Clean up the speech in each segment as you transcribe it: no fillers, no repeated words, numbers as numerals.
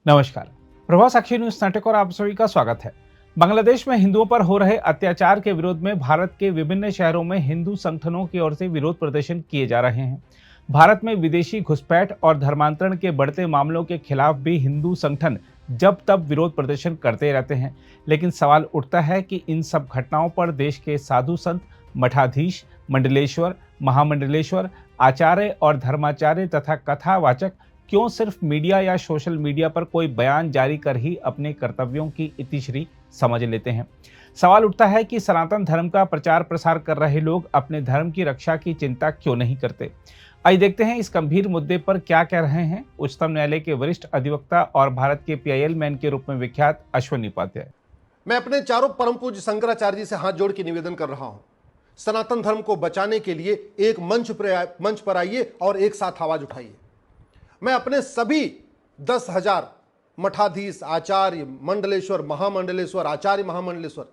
नमस्कार। प्रभाव साक्षी न्यूज नाटक और आप सभी का स्वागत है। बांग्लादेश में हिंदुओं पर हो रहे अत्याचार के विरोध में भारत के विभिन्न शहरों में हिंदू संगठनों की ओर से विरोध प्रदर्शन किए जा रहे हैं। भारत में विदेशी घुसपैठ और धर्मांतरण के बढ़ते मामलों के खिलाफ भी हिंदू संगठन जब तब विरोध प्रदर्शन करते रहते हैं, लेकिन सवाल उठता है कि इन सब घटनाओं पर देश के साधु संत, मठाधीश, मंडलेश्वर, महामंडलेश्वर, आचार्य और धर्माचार्य तथा कथावाचक क्यों सिर्फ मीडिया या सोशल मीडिया पर कोई बयान जारी कर ही अपने कर्तव्यों की इतिश्री समझ लेते हैं। सवाल उठता है कि सनातन धर्म का प्रचार प्रसार कर रहे लोग अपने धर्म की रक्षा की चिंता क्यों नहीं करते। आइए देखते हैं इस गंभीर मुद्दे पर क्या कह रहे हैं उच्चतम न्यायालय के वरिष्ठ अधिवक्ता और भारत के पीआईएल मैन के रूप में विख्यात अश्विनी उपाध्याय। मैं अपने चारों परम पूज्य शंकराचार्य जी से हाथ जोड़ के निवेदन कर रहा हूं, सनातन धर्म को बचाने के लिए एक मंच पर आइए और एक साथ आवाज उठाइए। मैं अपने सभी 10,000 मठाधीश, आचार्य, मंडलेश्वर, महामंडलेश्वर, आचार्य महामंडलेश्वर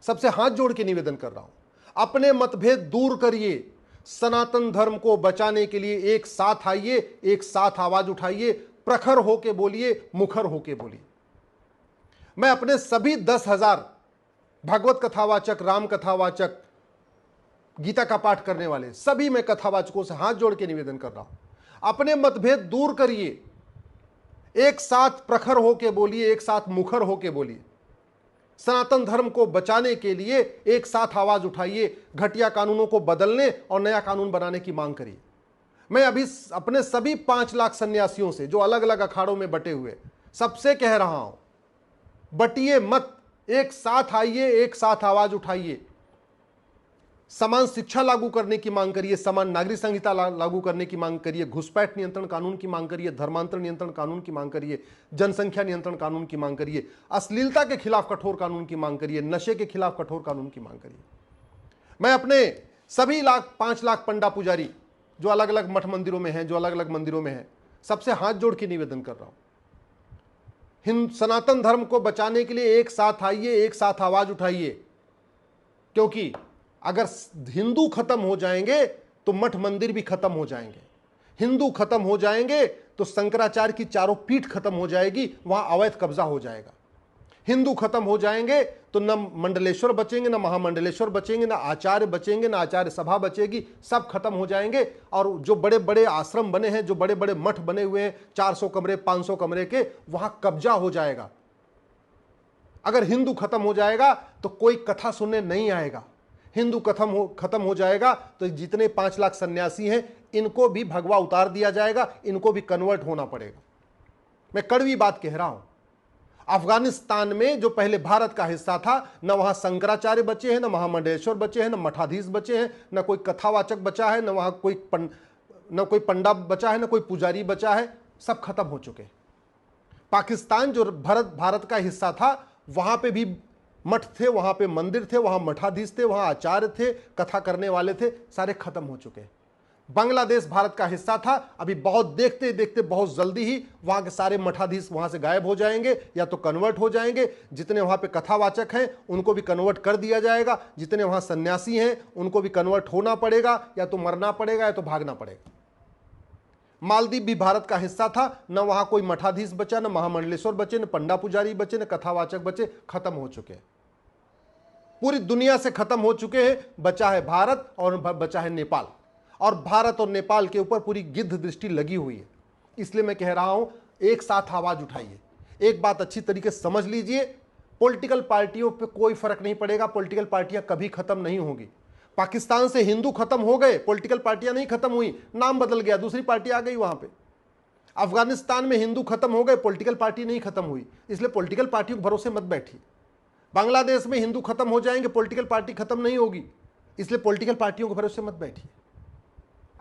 सबसे हाथ जोड़ के निवेदन कर रहा हूं, अपने मतभेद दूर करिए, सनातन धर्म को बचाने के लिए एक साथ आइए, एक साथ आवाज उठाइए, प्रखर होके बोलिए, मुखर होके बोलिए। मैं अपने सभी 10,000 भगवत कथावाचक, राम कथावाचक, गीता का पाठ करने वाले सभी मैं कथावाचकों से हाथ जोड़ के निवेदन कर रहा हूं, अपने मतभेद दूर करिए, एक साथ प्रखर होके बोलिए, एक साथ मुखर होके बोलिए। सनातन धर्म को बचाने के लिए एक साथ आवाज उठाइए, घटिया कानूनों को बदलने और नया कानून बनाने की मांग करिए। मैं अभी अपने सभी 5 लाख सन्यासियों से जो अलग अलग अखाड़ों में बटे हुए सबसे कह रहा हूं, बटिए मत, एक साथ आइए, एक साथ आवाज उठाइए। समान शिक्षा लागू करने की मांग करिए, समान नागरिक संहिता लागू करने की मांग करिए, घुसपैठ नियंत्रण कानून की मांग करिए, धर्मांतरण नियंत्रण कानून की मांग करिए, जनसंख्या नियंत्रण कानून की मांग करिए, अश्लीलता के खिलाफ कठोर कानून की मांग करिए, नशे के खिलाफ कठोर कानून की मांग करिए। मैं अपने सभी 5 लाख पंडा पुजारी जो अलग अलग मठ मंदिरों में हैं, जो अलग अलग मंदिरों में हैं, सबसे हाथ जोड़ के निवेदन कर रहा हूं, सनातन धर्म को बचाने के लिए एक साथ आइए, एक साथ आवाज उठाइए। क्योंकि अगर हिंदू खत्म हो जाएंगे तो मठ मंदिर भी खत्म हो जाएंगे, हिंदू खत्म हो जाएंगे तो शंकराचार्य की चारों पीठ खत्म हो जाएगी, वहां अवैध कब्जा हो जाएगा। हिंदू खत्म हो जाएंगे तो न मंडलेश्वर बचेंगे, न महामंडलेश्वर बचेंगे, न आचार्य बचेंगे, न आचार्य सभा बचेगी, सब खत्म हो जाएंगे। और जो बड़े बड़े आश्रम बने हैं, जो बड़े बड़े मठ बने हुए हैं 400 कमरे 500 कमरे के, वहां कब्जा हो जाएगा। अगर हिंदू खत्म हो जाएगा तो कोई कथा सुनने नहीं आएगा। हिंदू खत्म हो जाएगा तो जितने 5 लाख सन्यासी हैं इनको भी भगवा उतार दिया जाएगा, इनको भी कन्वर्ट होना पड़ेगा। मैं कड़वी बात कह रहा हूं, अफगानिस्तान में जो पहले भारत का हिस्सा था, न वहां शंकराचार्य बचे हैं, न महामंडलेश्वर बचे हैं, न मठाधीश बचे हैं, न कोई कथावाचक बचा है, न वहां न कोई पंडा बचा है, न कोई पुजारी बचा है, सब खत्म हो चुके। पाकिस्तान जो भारत का हिस्सा था, वहां पे भी मठ थे, वहां पे मंदिर थे, वहां मठाधीश थे, वहां आचार्य थे, कथा करने वाले थे, सारे खत्म हो चुके। बांग्लादेश भारत का हिस्सा था, अभी बहुत देखते देखते बहुत जल्दी ही वहां के सारे मठाधीश वहां से गायब हो जाएंगे या तो कन्वर्ट हो जाएंगे। जितने वहां पे कथावाचक हैं उनको भी कन्वर्ट कर दिया जाएगा, जितने वहां सन्यासी हैं उनको भी कन्वर्ट होना पड़ेगा, या तो मरना पड़ेगा या तो भागना पड़ेगा। मालदीव भी भारत का हिस्सा था, न वहां कोई मठाधीश बचा, न महामंडलेश्वर बचे, न पंडा पुजारी बचे, न कथावाचक बचे, खत्म हो चुके। पूरी दुनिया से खत्म हो चुके हैं, बचा है भारत और बचा है नेपाल, और भारत और नेपाल के ऊपर पूरी गिद्ध दृष्टि लगी हुई है। इसलिए मैं कह रहा हूं, एक साथ आवाज उठाइए। एक बात अच्छी तरीके से समझ लीजिए, पॉलिटिकल पार्टियों पे कोई फर्क नहीं पड़ेगा, पॉलिटिकल पार्टियां कभी खत्म नहीं होंगी। पाकिस्तान से हिंदू खत्म हो गए, पॉलिटिकल पार्टियां नहीं खत्म हुई, नाम बदल गया, दूसरी पार्टी आ गई वहां पे। अफगानिस्तान में हिंदू खत्म हो गए, पॉलिटिकल पार्टी नहीं खत्म हुई, इसलिए पॉलिटिकल पार्टियों के भरोसे मत बैठिए। बांग्लादेश में हिंदू खत्म हो जाएंगे, पॉलिटिकल पार्टी खत्म नहीं होगी, इसलिए पॉलिटिकल पार्टियों के भरोसे मत बैठिए।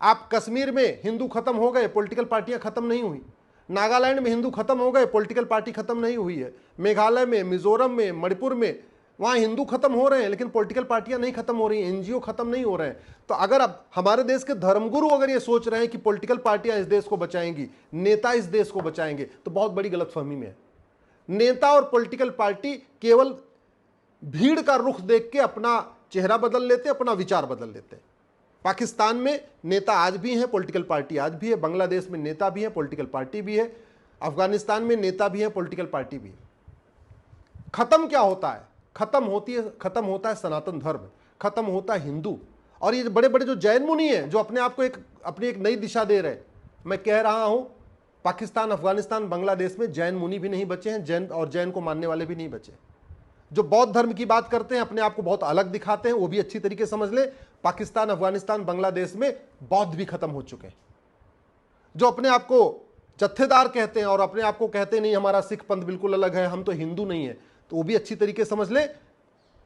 आप कश्मीर में हिंदू खत्म हो गए, पॉलिटिकल पार्टियां खत्म नहीं हुई। नागालैंड में हिंदू खत्म हो गए, पॉलिटिकल पार्टी खत्म नहीं हुई है। मेघालय में, मिजोरम में, मणिपुर में, वहां हिंदू खत्म हो रहे हैं, लेकिन पॉलिटिकल पार्टियां नहीं खत्म हो रही, एनजीओ खत्म नहीं हो रहे हैं। तो अगर अब हमारे देश के धर्मगुरु अगर ये सोच रहे हैं कि पॉलिटिकल पार्टियां इस देश को बचाएंगी, नेता इस देश को बचाएंगे, तो बहुत बड़ी गलतफहमी में है। नेता और पॉलिटिकल पार्टी केवल भीड़ का रुख देख के अपना चेहरा बदल लेते, अपना विचार बदल लेते। पाकिस्तान में नेता आज भी हैं, पॉलिटिकल पार्टी आज भी है। बांग्लादेश में नेता भी है, पॉलिटिकल पार्टी भी है। अफगानिस्तान में नेता भी है, पॉलिटिकल पार्टी भी है। खत्म क्या होता है? खत्म होता है सनातन धर्म, खत्म होता है हिंदू। और ये बड़े बड़े जो जैन मुनि हैं जो अपने आप को अपनी एक नई दिशा दे रहे हैं, मैं कह रहा हूं पाकिस्तान, अफगानिस्तान, बांग्लादेश में जैन मुनि भी नहीं बचे हैं, जैन को मानने वाले भी नहीं बचे। जो बौद्ध धर्म की बात करते हैं, अपने आप को बहुत अलग दिखाते हैं, वो भी अच्छी तरीके समझ ले, पाकिस्तान, अफगानिस्तान, बांग्लादेश में बौद्ध भी खत्म हो चुके हैं। जो अपने आप को जत्थेदार कहते हैं और अपने आप को कहते हैं नहीं हमारा सिख पंथ बिल्कुल अलग है, हम तो हिंदू नहीं है, तो वो भी अच्छी तरीके समझ ले,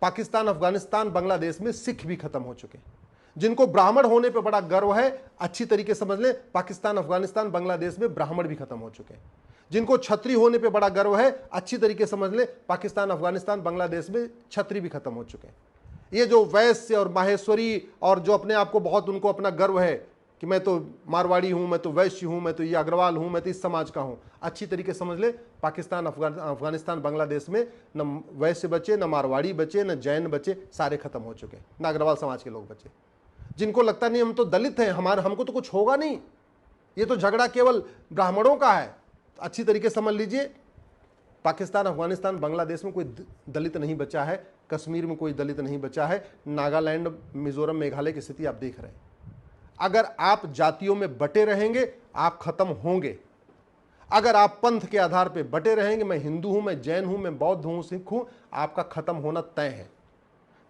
पाकिस्तान, अफगानिस्तान, बांग्लादेश में सिख भी खत्म हो चुके हैं। जिनको ब्राह्मण होने पे बड़ा गर्व है, अच्छी तरीके समझ ले, पाकिस्तान, अफगानिस्तान, बांग्लादेश में ब्राह्मण भी खत्म हो चुके हैं। जिनको छत्री होने पे बड़ा गर्व है, अच्छी तरीके समझ ले, पाकिस्तान, अफगानिस्तान, बांग्लादेश में छत्री भी खत्म हो चुके हैं। ये जो वैश्य और माहेश्वरी और जो अपने आप को बहुत उनको अपना गर्व है कि मैं तो मारवाड़ी हूं, मैं तो वैश्य हूं, मैं तो ये अग्रवाल हूं, मैं तो इस समाज का हूं, अच्छी तरीके समझ ले, पाकिस्तान, अफगानिस्तान, बांग्लादेश में न वैश्य बचे, न मारवाड़ी बचे, न जैन बचे, सारे खत्म हो चुके हैं, न अग्रवाल समाज के लोग बचे। जिनको लगता नहीं हम तो दलित हैं, हमको तो कुछ होगा नहीं, ये तो झगड़ा केवल ब्राह्मणों का है, अच्छी तरीके समझ लीजिए, पाकिस्तान, अफगानिस्तान, बांग्लादेश में कोई दलित नहीं बचा है, कश्मीर में कोई दलित नहीं बचा है, नागालैंड, मिजोरम, मेघालय की स्थिति आप देख रहे हैं। अगर आप जातियों में बटे रहेंगे आप खत्म होंगे। अगर आप पंथ के आधार पर बटे रहेंगे, मैं हिंदू हूं, मैं जैन हूं, मैं बौद्ध हूं, सिख हूं, आपका खत्म होना तय है।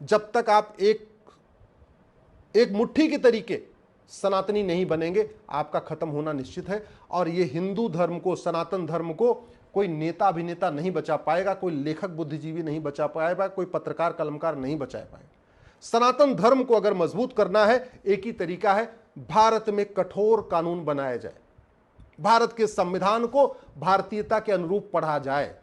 जब तक आप एक मुट्ठी के तरीके सनातनी नहीं बनेंगे, आपका खत्म होना निश्चित है। और ये हिंदू धर्म को, सनातन धर्म को कोई नेता अभिनेता नहीं बचा पाएगा, कोई लेखक बुद्धिजीवी नहीं बचा पाएगा, कोई पत्रकार कलमकार नहीं बचा पाएगा। सनातन धर्म को अगर मजबूत करना है, एक ही तरीका है, भारत में कठोर कानून बनाया जाए, भारत के संविधान को भारतीयता के अनुरूप पढ़ा जाए।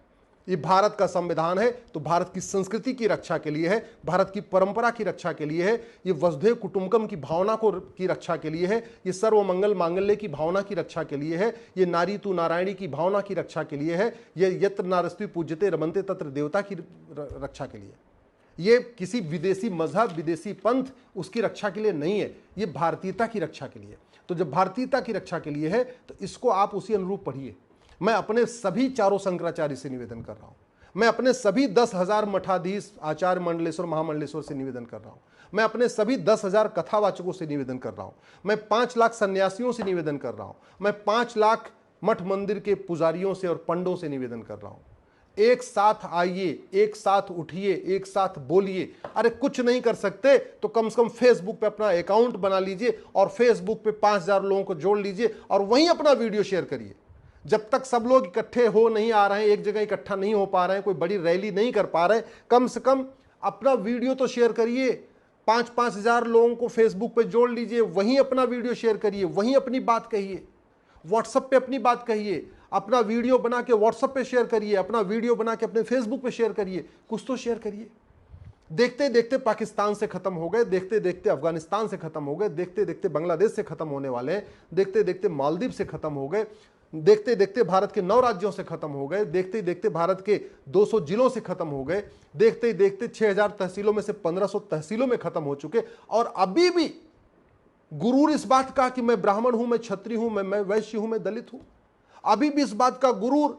ये भारत का संविधान है तो भारत की संस्कृति की रक्षा के लिए है, भारत की परंपरा की रक्षा के लिए है, ये वसुधैव कुटुंबकम की भावना की रक्षा के लिए है, ये सर्वमंगल मांगल्य की भावना की रक्षा के लिए है, ये नारी तू नारायणी की भावना की रक्षा के लिए है, ये यत्र नारस्ति पूज्यते रमन्ते तत्र देवता की रक्षा के लिए। ये किसी विदेशी मजहब, विदेशी पंथ उसकी रक्षा के लिए नहीं है, ये भारतीयता की रक्षा के लिए। तो जब भारतीयता की रक्षा के लिए है तो इसको आप उसी अनुरूप पढ़िए। मैं अपने सभी चारों शंकराचार्य से निवेदन कर रहा हूं, मैं अपने सभी 10,000 मठाधीश, आचार्य मंडलेश्वर, महामंडलेश्वर से निवेदन कर रहा हूं, मैं अपने सभी 10,000 कथावाचकों से निवेदन कर रहा हूं, मैं 5 लाख सन्यासियों से निवेदन कर रहा हूं, मैं 5 लाख मठ मंदिर के पुजारियों से और पंडों से निवेदन कर रहा हूं। एक साथ आइए, एक साथ उठिए, एक साथ बोलिए। अरे कुछ नहीं कर सकते तो कम से कम फेसबुक पे अपना अकाउंट बना लीजिए और फेसबुक पे 5,000 लोगों को जोड़ लीजिए और वहीं अपना वीडियो शेयर करिए। जब तक सब लोग इकट्ठे हो नहीं आ रहे हैं, एक जगह इकट्ठा नहीं हो पा रहे हैं, कोई बड़ी रैली नहीं कर पा रहे, कम से कम अपना वीडियो तो शेयर करिए। 5-5 हजार लोगों को फेसबुक पे जोड़ लीजिए, वहीं अपना वीडियो शेयर करिए, वहीं अपनी बात कहिए, व्हाट्सएप पे अपनी बात कहिए, अपना वीडियो बना के व्हाट्सएप पे शेयर करिए, अपना वीडियो बना के अपने फेसबुक पे शेयर करिए, कुछ तो शेयर करिए। देखते देखते पाकिस्तान से खत्म हो गए, देखते देखते अफगानिस्तान से खत्म हो गए, देखते देखते बांग्लादेश से खत्म होने वाले हैं, देखते देखते मालदीव से खत्म हो गए, देखते देखते भारत के 9 राज्यों से खत्म हो गए, देखते देखते भारत के 200 जिलों से खत्म हो गए, देखते देखते 6,000 तहसीलों में से 1,500 तहसीलों में खत्म हो चुके। और अभी भी गुरूर इस बात का कि मैं ब्राह्मण हूं, मैं क्षत्रिय हूं, मैं वैश्य हूं, मैं दलित हूं। अभी भी इस बात का गुरूर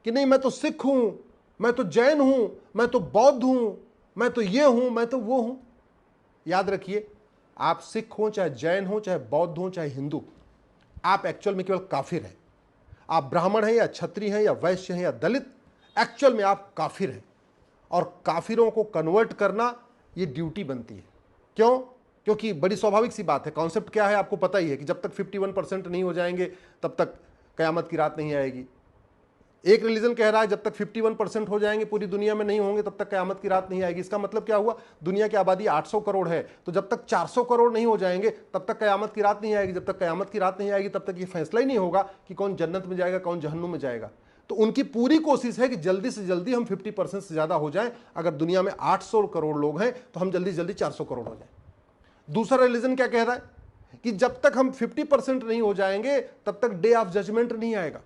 कि नहीं मैं तो सिख हूं, मैं तो जैन हूं, मैं तो बौद्ध हूं, मैं तो ये हूं, मैं तो वो हूं। याद रखिए, आप सिख हो, चाहे जैन हो, चाहे बौद्ध हो, चाहे हिंदू, आप एक्चुअल में केवल काफिर हैं। आप ब्राह्मण हैं या क्षत्रिय हैं या वैश्य हैं या दलित, एक्चुअल में आप काफिर हैं। और काफिरों को कन्वर्ट करना ये ड्यूटी बनती है। क्यों? क्योंकि बड़ी स्वाभाविक सी बात है। कॉन्सेप्ट क्या है आपको पता ही है कि जब तक 51% नहीं हो जाएंगे तब तक कयामत की रात नहीं आएगी। एक रिलीजन कह रहा है जब तक 51% हो जाएंगे, पूरी दुनिया में नहीं होंगे, तब तक कयामत की रात नहीं आएगी। इसका मतलब क्या हुआ? दुनिया की आबादी 800 करोड़ है, तो जब तक 400 करोड़ नहीं हो जाएंगे तब तक कयामत की रात नहीं आएगी। जब तक कयामत की रात नहीं आएगी तब तक ये फैसला ही नहीं होगा कि कौन जन्नत में जाएगा, कौन जहन्नुम में जाएगा। तो उनकी पूरी कोशिश है कि जल्दी से जल्दी हम 50% से ज्यादा हो जाए। अगर दुनिया में 800 करोड़ लोग हैं तो हम जल्दी जल्दी 400 करोड़ हो जाए। दूसरा रिलीजन क्या कह रहा है कि जब तक हम 50% नहीं हो जाएंगे तब तक डे ऑफ जजमेंट नहीं आएगा।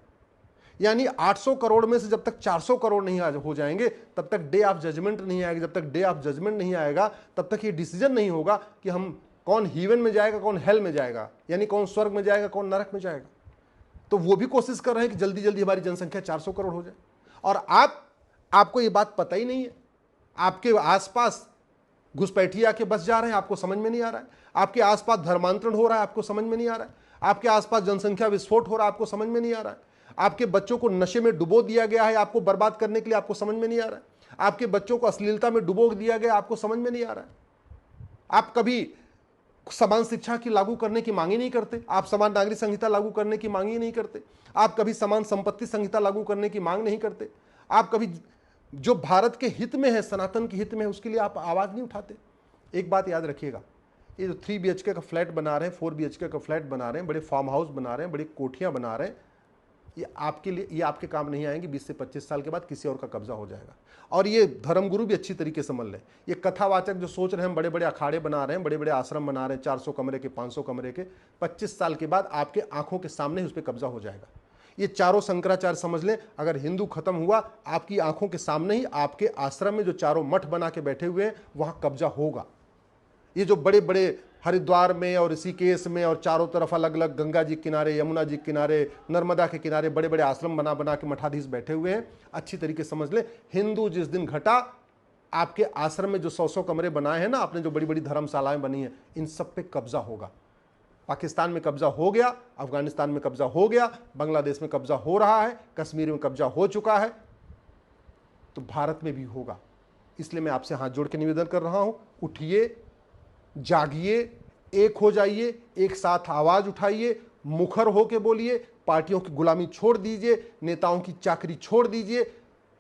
यानी 800 करोड़ में से जब तक 400 करोड़ नहीं हो जाएंगे तब तक डे ऑफ जजमेंट नहीं आएगा। जब तक डे ऑफ जजमेंट नहीं आएगा तब तक ये डिसीजन नहीं होगा कि हम कौन हीवन में जाएगा, कौन हेल में जाएगा, यानी कौन स्वर्ग में जाएगा, कौन नरक में जाएगा। तो वो भी कोशिश कर रहे हैं कि जल्दी जल्दी हमारी जनसंख्या 400 करोड़ हो जाए। और आपको ये बात पता ही नहीं है। आपके आसपास घुसपैठिए आके बस जा रहे हैं, आपको समझ में नहीं आ रहा है। आपके आसपास धर्मांतरण हो रहा है, आपको समझ में नहीं आ रहा है। आपके आसपास जनसंख्या विस्फोट हो रहा है, आपको समझ में नहीं आ रहा है। आपके बच्चों को नशे में डुबो दिया गया है आपको बर्बाद करने के लिए, आपको समझ में नहीं आ रहा है। आपके बच्चों को अश्लीलता में डुबो दिया गया, आपको समझ में नहीं आ रहा है। आप कभी समान शिक्षा की लागू करने की मांग ही नहीं करते। आप समान नागरिक संहिता लागू करने की मांग ही नहीं करते। आप कभी समान संपत्ति संहिता लागू करने की मांग नहीं करते। आप कभी जो भारत के हित में है, सनातन के हित में है, उसके लिए आप आवाज नहीं उठाते। एक बात याद रखिएगा, ये जो 3 BHK का फ्लैट बना रहे हैं, 4 BHK का फ्लैट बना रहे हैं, बड़े फार्म हाउस बना रहे हैं, बड़ी कोठियां बना रहे हैं, ये आपके लिए, ये आपके काम नहीं आएंगे। 20 से 25 साल के बाद किसी और का कब्जा हो जाएगा। और ये धर्मगुरु भी अच्छी तरीके से समझ लें। ये कथावाचक जो सोच रहे हैं हम बड़े बड़े अखाड़े बना रहे हैं, बड़े बड़े आश्रम बना रहे हैं, 400 कमरे के, 500 कमरे के, 25 साल के बाद आपके आंखों के सामने ही उस पर कब्जा हो जाएगा। ये चारों शंकराचार्य समझ लें, अगर हिंदू खत्म हुआ, आपकी आंखों के सामने ही आपके आश्रम में जो चारों मठ बना के बैठे हुए हैं वहां कब्जा होगा। ये जो बड़े बड़े हरिद्वार में और ऋषिकेश में और चारों तरफ अलग अलग गंगा जी के किनारे, यमुना जी के किनारे, नर्मदा के किनारे बड़े बड़े आश्रम बना बना के मठाधीश बैठे हुए हैं, अच्छी तरीके से समझ लें। हिंदू जिस दिन घटा, आपके आश्रम में जो 100 कमरे बनाए हैं ना आपने, जो बड़ी बड़ी धर्मशालाएं बनी हैं, इन सब पे कब्जा होगा। पाकिस्तान में कब्जा हो गया, अफगानिस्तान में कब्जा हो गया, बांग्लादेश में कब्जा हो रहा है, कश्मीर में कब्जा हो चुका है, तो भारत में भी होगा। इसलिए मैं आपसे हाथ जोड़ के निवेदन कर रहा हूं, उठिए, जागिए, एक हो जाइए, एक साथ आवाज उठाइए, मुखर होके बोलिए, पार्टियों की गुलामी छोड़ दीजिए, नेताओं की चाकरी छोड़ दीजिए।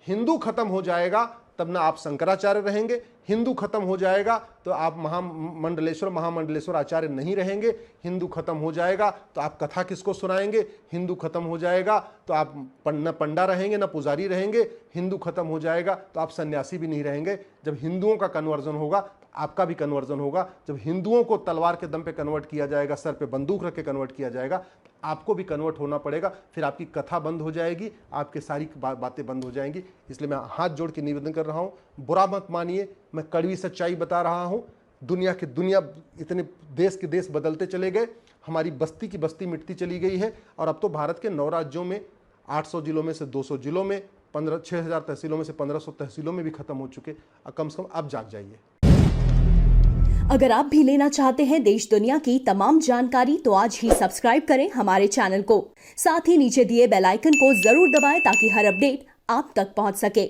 हिंदू खत्म हो जाएगा तब ना आप शंकराचार्य रहेंगे, हिंदू खत्म हो जाएगा तो आप महामंडलेश्वर आचार्य नहीं रहेंगे। हिंदू खत्म हो जाएगा तो आप कथा किसको सुनाएंगे। हिंदू खत्म हो जाएगा तो आप न पंडा रहेंगे न पुजारी रहेंगे। हिंदू खत्म हो जाएगा तो आप सन्यासी भी नहीं रहेंगे। जब हिंदुओं का कन्वर्जन होगा आपका भी कन्वर्जन होगा। जब हिंदुओं को तलवार के दम पे कन्वर्ट किया जाएगा, सर पे बंदूक रख के कन्वर्ट किया जाएगा, तो आपको भी कन्वर्ट होना पड़ेगा। फिर आपकी कथा बंद हो जाएगी, आपके सारी बातें बंद हो जाएंगी। इसलिए मैं हाथ जोड़ के निवेदन कर रहा हूं, बुरा मत मानिए, मैं कड़वी सच्चाई बता रहा हूं। दुनिया इतने देश के देश बदलते चले गए, हमारी बस्ती की बस्ती मिटती चली गई है। और अब तो भारत के 9 राज्यों में 800 जिलों में से 200 जिलों में 6000 तहसीलों में से 1500 तहसीलों में भी खत्म हो चुके। कम से कम अब जाग जाइए। अगर आप भी लेना चाहते हैं देश दुनिया की तमाम जानकारी तो आज ही सब्सक्राइब करें हमारे चैनल को। साथ ही नीचे दिए बेल आइकन को जरूर दबाएं ताकि हर अपडेट आप तक पहुंच सके।